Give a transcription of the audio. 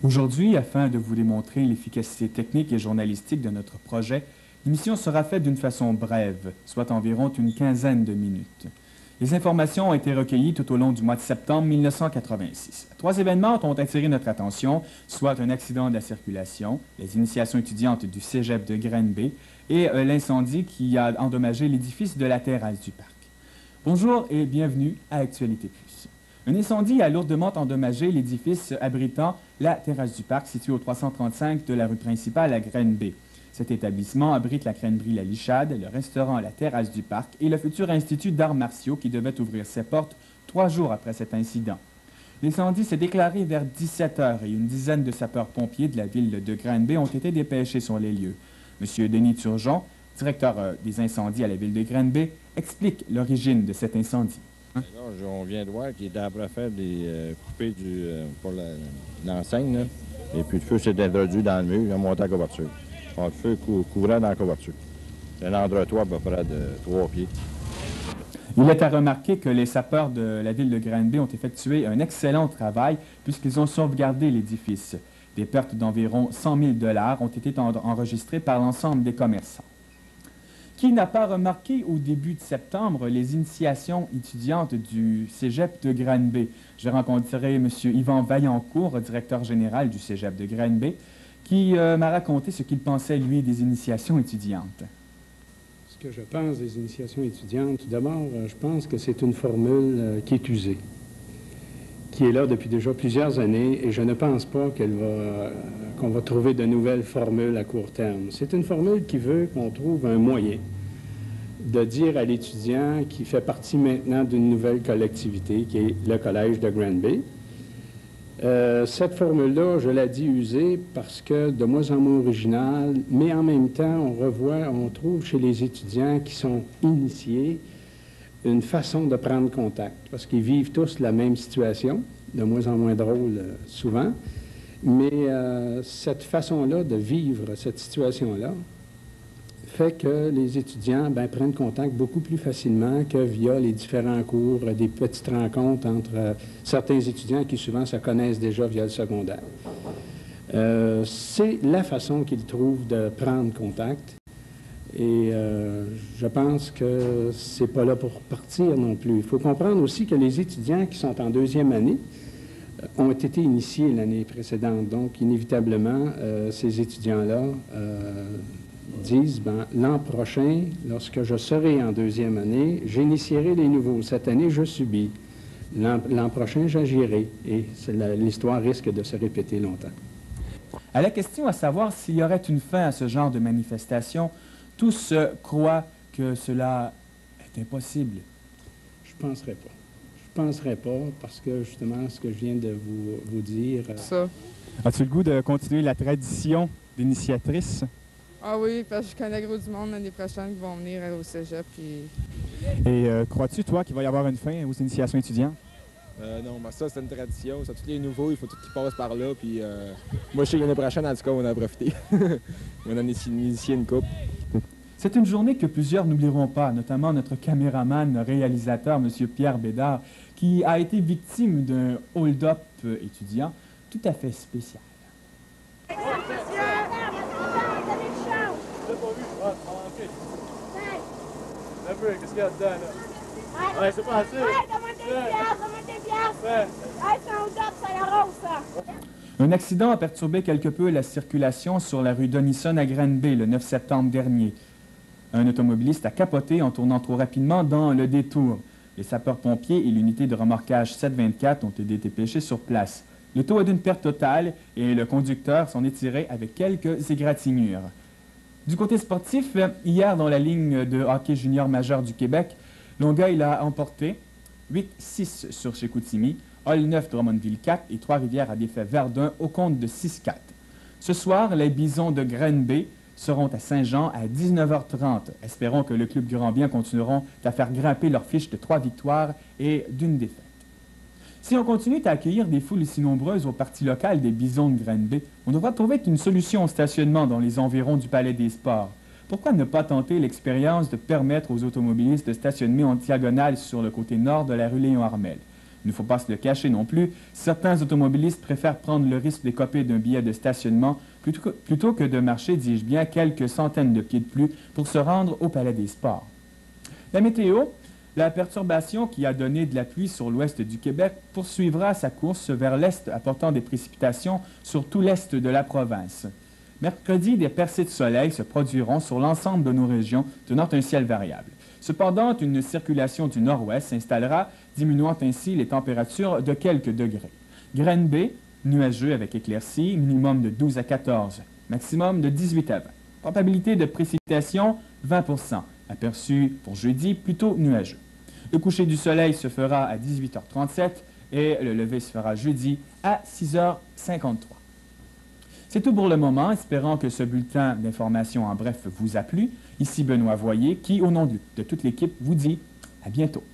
Aujourd'hui, afin de vous démontrer l'efficacité technique et journalistique de notre projet, l'émission sera faite d'une façon brève, soit environ une quinzaine de minutes. Les informations ont été recueillies tout au long du mois de septembre 1986. Trois événements ont attiré notre attention, soit un accident de la circulation, les initiations étudiantes du cégep de Granby et l'incendie qui a endommagé l'édifice de la terrasse du parc. Bonjour et bienvenue à Actualité Plus. Un incendie a lourdement endommagé l'édifice abritant la terrasse du parc situé au 335 de la rue principale à Granby. Cet établissement abrite la crèmerie La Lichade, le restaurant La Terrasse du Parc et le futur institut d'arts martiaux qui devait ouvrir ses portes 3 jours après cet incident. L'incendie s'est déclaré vers 17 h et une dizaine de sapeurs-pompiers de la ville de Granby ont été dépêchés sur les lieux. M. Denis Turgeon, directeur des incendies à la ville de Granby, explique l'origine de cet incendie. Là, on vient de voir qu'il était après faire des coupés pour l'enseigne, là. Et puis le feu s'est introduit dans le mur, il a monté la couverture. Le feu couvrait dans la couverture. C'est un endroit à peu près de 3 pieds. Il est à remarquer que les sapeurs de la ville de Granby ont effectué un excellent travail puisqu'ils ont sauvegardé l'édifice. Des pertes d'environ 100 000 $ ont été enregistrées par l'ensemble des commerçants. Qui n'a pas remarqué au début de septembre les initiations étudiantes du cégep de Granby? J'ai rencontré M. Yvan Vaillancourt, directeur général du cégep de Granby, qui m'a raconté ce qu'il pensait, lui, des initiations étudiantes. Ce que je pense des initiations étudiantes, tout d'abord, je pense que c'est une formule qui est usée, qui est là depuis déjà plusieurs années, et je ne pense pas qu'on va trouver de nouvelles formules à court terme. C'est une formule qui veut qu'on trouve un moyen de dire à l'étudiant qui fait partie maintenant d'une nouvelle collectivité, qui est le Collège de Granby. Cette formule-là, je la dis usée parce que de moins en moins originale, mais en même temps, on trouve chez les étudiants qui sont initiés une façon de prendre contact, parce qu'ils vivent tous la même situation, de moins en moins drôle souvent, mais cette façon-là de vivre cette situation-là fait que les étudiants prennent contact beaucoup plus facilement que via les différents cours, des petites rencontres entre certains étudiants qui souvent se connaissent déjà via le secondaire. C'est la façon qu'ils trouvent de prendre contact. Et je pense que c'est pas là pour partir non plus. Il faut comprendre aussi que les étudiants qui sont en deuxième année ont été initiés l'année précédente. Donc, inévitablement, ces étudiants-là disent, l'an prochain, lorsque je serai en deuxième année, j'initierai les nouveaux. Cette année, je subis. L'an prochain, j'agirai. Et l'histoire risque de se répéter longtemps. À la question à savoir s'il y aurait une fin à ce genre de manifestation, tous croient que cela est impossible. Je ne penserais pas. Je ne penserais pas parce que, justement, ce que je viens de vous dire... Ça. As-tu le goût de continuer la tradition d'initiatrice? Ah oui, parce que je connais gros du monde l'année prochaine qui vont venir au cégep. Et crois-tu, toi, qu'il va y avoir une fin aux initiations étudiantes? Non, mais ça, c'est une tradition. Ça, tous les nouveaux, il faut tout qu'ils passent par là. Puis, moi, je sais que l'année prochaine, en tout cas, on a profité. On a initié une coupe. C'est une journée que plusieurs n'oublieront pas, notamment notre caméraman, réalisateur, M. Pierre Bédard, qui a été victime d'un hold-up étudiant tout à fait spécial. Qu'est-ce qu'il y a dedans, là? Ouais, c'est pas assez. Ouais, donne-moi tes piastres. Ouais, c'est un hold-up, c'est la rose, ça. Un accident a perturbé quelque peu la circulation sur la rue Donison à Granby le 9 septembre dernier. Un automobiliste a capoté en tournant trop rapidement dans le détour. Les sapeurs-pompiers et l'unité de remorquage 724 ont été dépêchés sur place. Le taux est d'une perte totale et le conducteur s'en est tiré avec quelques égratignures. Du côté sportif, hier dans la ligne de hockey junior majeur du Québec, Longueuil a emporté 8-6 sur Chicoutimi, Hall 9 Drummondville 4 et Trois-Rivières a défait Verdun au compte de 6-4. Ce soir, les Bisons de Granby seront à Saint-Jean à 19h30. Espérons que le club Grand-Bien continueront à faire grimper leur fiche de 3 victoires et d'une défaite. Si on continue à accueillir des foules si nombreuses au parti local des Bisons de Granby, on devra trouver une solution au stationnement dans les environs du Palais des Sports. Pourquoi ne pas tenter l'expérience de permettre aux automobilistes de stationner en diagonale sur le côté nord de la rue Léon-Armel? Il ne faut pas se le cacher non plus, certains automobilistes préfèrent prendre le risque d'écoper d'un billet de stationnement plutôt que de marcher, dis-je bien, quelques centaines de pieds de plus pour se rendre au Palais des Sports. La météo, la perturbation qui a donné de la pluie sur l'ouest du Québec poursuivra sa course vers l'est, apportant des précipitations sur tout l'est de la province. Mercredi, des percées de soleil se produiront sur l'ensemble de nos régions, donnant un ciel variable. Cependant, une circulation du nord-ouest s'installera, diminuant ainsi les températures de quelques degrés. Granby, nuageux avec éclaircies, minimum de 12 à 14, maximum de 18 à 20. Probabilité de précipitation, 20 %. Aperçu pour jeudi, plutôt nuageux. Le coucher du soleil se fera à 18h37 et le lever se fera jeudi à 6h53. C'est tout pour le moment, espérant que ce bulletin d'information en bref vous a plu. Ici Benoît Voyer qui, au nom de toute l'équipe, vous dit à bientôt.